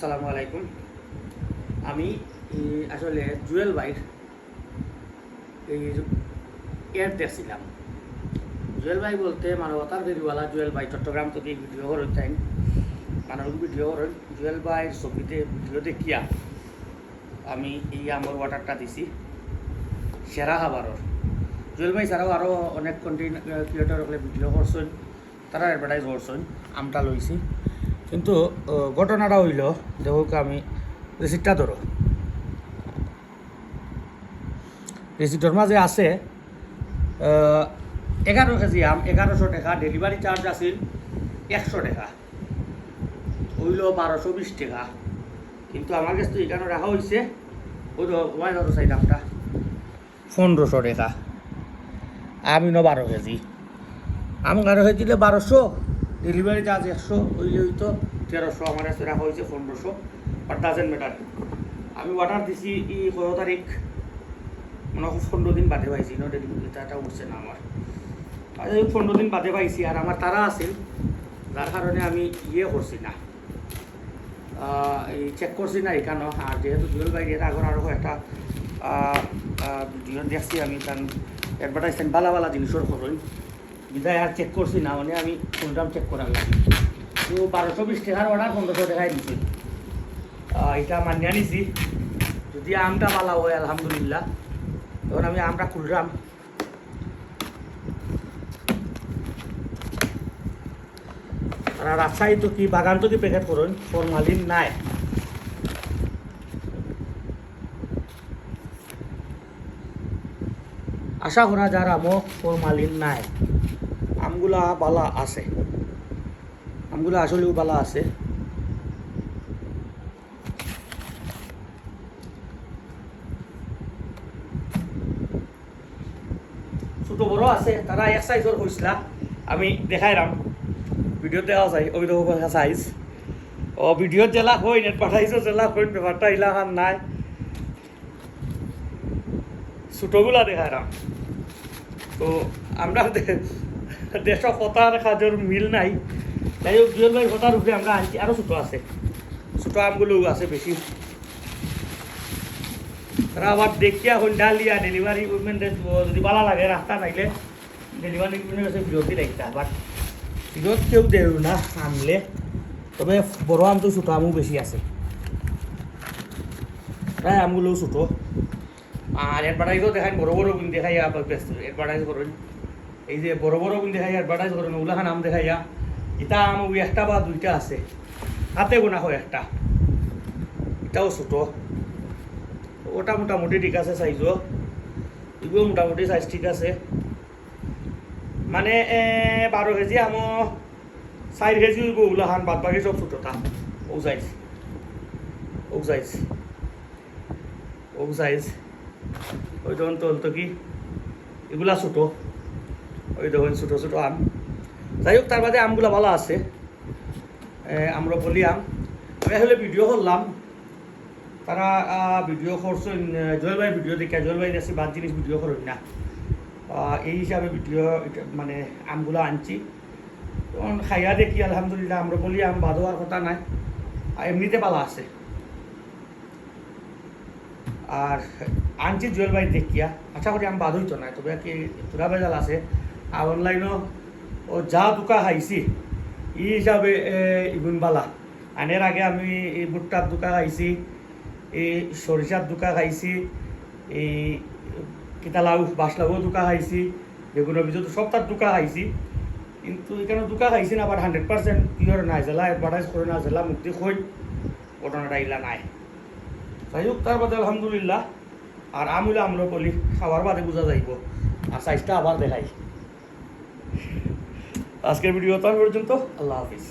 আসসালামু আলাইকুম। আমি আসলে জুয়েল ভাইয়ের এই এড দেখছিলাম। জুয়েল ভাই বলতে মানবতার ফেরিওয়ালা জুয়েল ভাই চট্টগ্রাম থেকে ভিডিও করেন, মানব ভিডিও করেন। জুয়েল ভাইয়ের ছবিতে ভিডিও দেখিয়া আমি এই আমার ওয়াটারটা দিছি সেরা খাবারর। জুয়েল ভাই ছাড়াও আরও অনেক কন্টেন্ট ক্রিয়েটর হলে ভিডিও করছেন, তারা অ্যাডভার্টাইজ করছেন, আমটা লইছি। কিন্তু ঘটনাটা হইল দেখো আমি রিসিপ্টটা ধরো, রিসিপ্টর মাঝে আছে 11 কেজি আম, 1100 টাকা। ডেলিভারি চার্জ আছিল 100 টাকা, হইল 1220 টাকা। কিন্তু আমার কাছে তো এখানে রাখা হয়েছে ওই সাইড আমটা 1500 টাকা। আমি 12 কেজি আম, 11 কেজি দিলে 1200, ডেলিভারি চার্জ 100, হইলে হইতো 1300। আমার কাছে রাখা হয়েছে 1500, বাট ডাজেন্ট ম্যাটার। আমি অর্ডার দিছি কত তারিখ, মনে হয় 15 দিন বাদে পাইছি, ডেলিভারিটা উঠছে না আমার। 15 দিন বাদে পাইছি, আর আমার তারা আছিল, যার কারণে আমি করছি না, এই চেক করছি না এখানেও। আর যেহেতু জুয়েল ভাই এর আগর আরও একটা ভিডিও দেখছি আমি, কারণ অ্যাডভার্টাইজমেন্ট ভালো ভালো জিনিসের করুন বিদায় আর চেক করছি না, মানে আমি কোনটা চেক করার লাগে। তো 1220 টাকার অর্ডার 1500 টাকায় দিচ্ছি, এটা মানিয়ে নিছি। যদি আমটা ভালো হয় আলহামদুলিল্লাহ। তখন আমি আমটা খুললাম, আর রাজশাহী তো কি বাগান তো কি প্যাকেট করুন, ফরমালিন নাই। আশা করা যার আমও ফরমালিন নাই, আমগুলা বালা আছে, আমগুলা আসলেও বালা আছে। ছোট বড় আছে, তারা এক সাইজর হয়েছিলা, আমি দেখাইলাম ভিডিও দেওয়া যায় ওই রকম সাইজ। ও ভিডিও জেলা হই নেট পাঠাইছো জেলা হইন, ব্যাপারটা ইলাহান নাই, ছোটগুলা দেখাইলাম। তো আমরা দেশ কথার কাজের মিল নাই, যাই হোক জুয়েল ভাই কথার উপরে আমরা আনছি। আরও ছোটো আছে, ছোটো আমগুলো আছে বেশি। তারা আবার দেখিয়া হইন ডালিয়া ডেলিভারি উইমেনদের যদি ভালো লাগে রাস্তা নাইলে ডেলিভারি উইমেনের কাছে বিরতি লাগতা, বাট বিরত কেউ দেও না আনলে। তবে বড় আম তো ছোটো আমও বেশি আছে, প্রায় আমগুলোও ছোটো। আর অ্যাডভার্টাইজও দেখায় বড় বড় গুণ দেখাইয়া অ্যাডভার্টাইজ করেন, এই যে বড় বড় গুণ দেখাইয়া অ্যাডভার্টাইজ করেন, ওগুলাখান আম দেখাইয়া। এটা আম ওই একটা বা দুইটা আছে, হাতে গোনা হয় একটা, এটাও ছোটো। ওটা মোটামুটি ঠিক আছে সাইজও, এগুলো মোটামুটি সাইজ ঠিক আছে। মানে 12 কেজি আমও 4 কেজি হইব ওগুলাখান, বাদ বাকি সব ছোটোটা। ও সাইজ, ও সাইজ, ও সাইজ। ওই তখন তো কি এগুলা ছোটো, ওই দেখুন ছোটো ছোটো আম। যাই হোক, তার বাদে আমগুলা ভালো আছে, আমরা বলি আম। আমি আসলে ভিডিও করলাম, তারা ভিডিও করছেন জুয়েল ভাই ভিডিও দেখে, জুয়েল ভাই দেখছি বাদ জিনিস ভিডিও করেন না, এই হিসাবে ভিডিও মানে আমগুলো আনছি। তখন খাইয়া দেখি আলহামদুলিল্লাহ, আমরা বলি আম বাদ হওয়ার কথা নাই, এমনিতে ভালো আছে। আর আনছি জুয়েল ভাই দেখিয়া, আশা করি আমি বাদ হইতো না, তবে কি পুরা ভেজাল আছে। আর অনলাইনও ও যা দোকা খাইছি এই হিসাবে ইগুন বালা। আনের আগে আমি এই ভুট্টার দোকা খাইছি, এই সরিষার দোকা খাইছি, এই কিতালাউ বাসলাউও দোকা খাইছি, বেগুনের ভিতরে সব তার দোকা খাইছি। কিন্তু এখানে দোকা খাইছি না, আবার 100% পিওর নাই, জেলা অ্যাডভার্টাইজ করে না, জেলা মুক্তি খই ঘটনাটা ইলা নাই। যাই হোক, তার বাদে আলহামদুলিল্লাহ। আর আমুলে আমরা বলি খাবার বাদে বোঝা যাইব, আর সাইজটা আবার দেখাই। আজকের ভিডিও তো পর্যন্ত, আল্লাহ হাফিজ।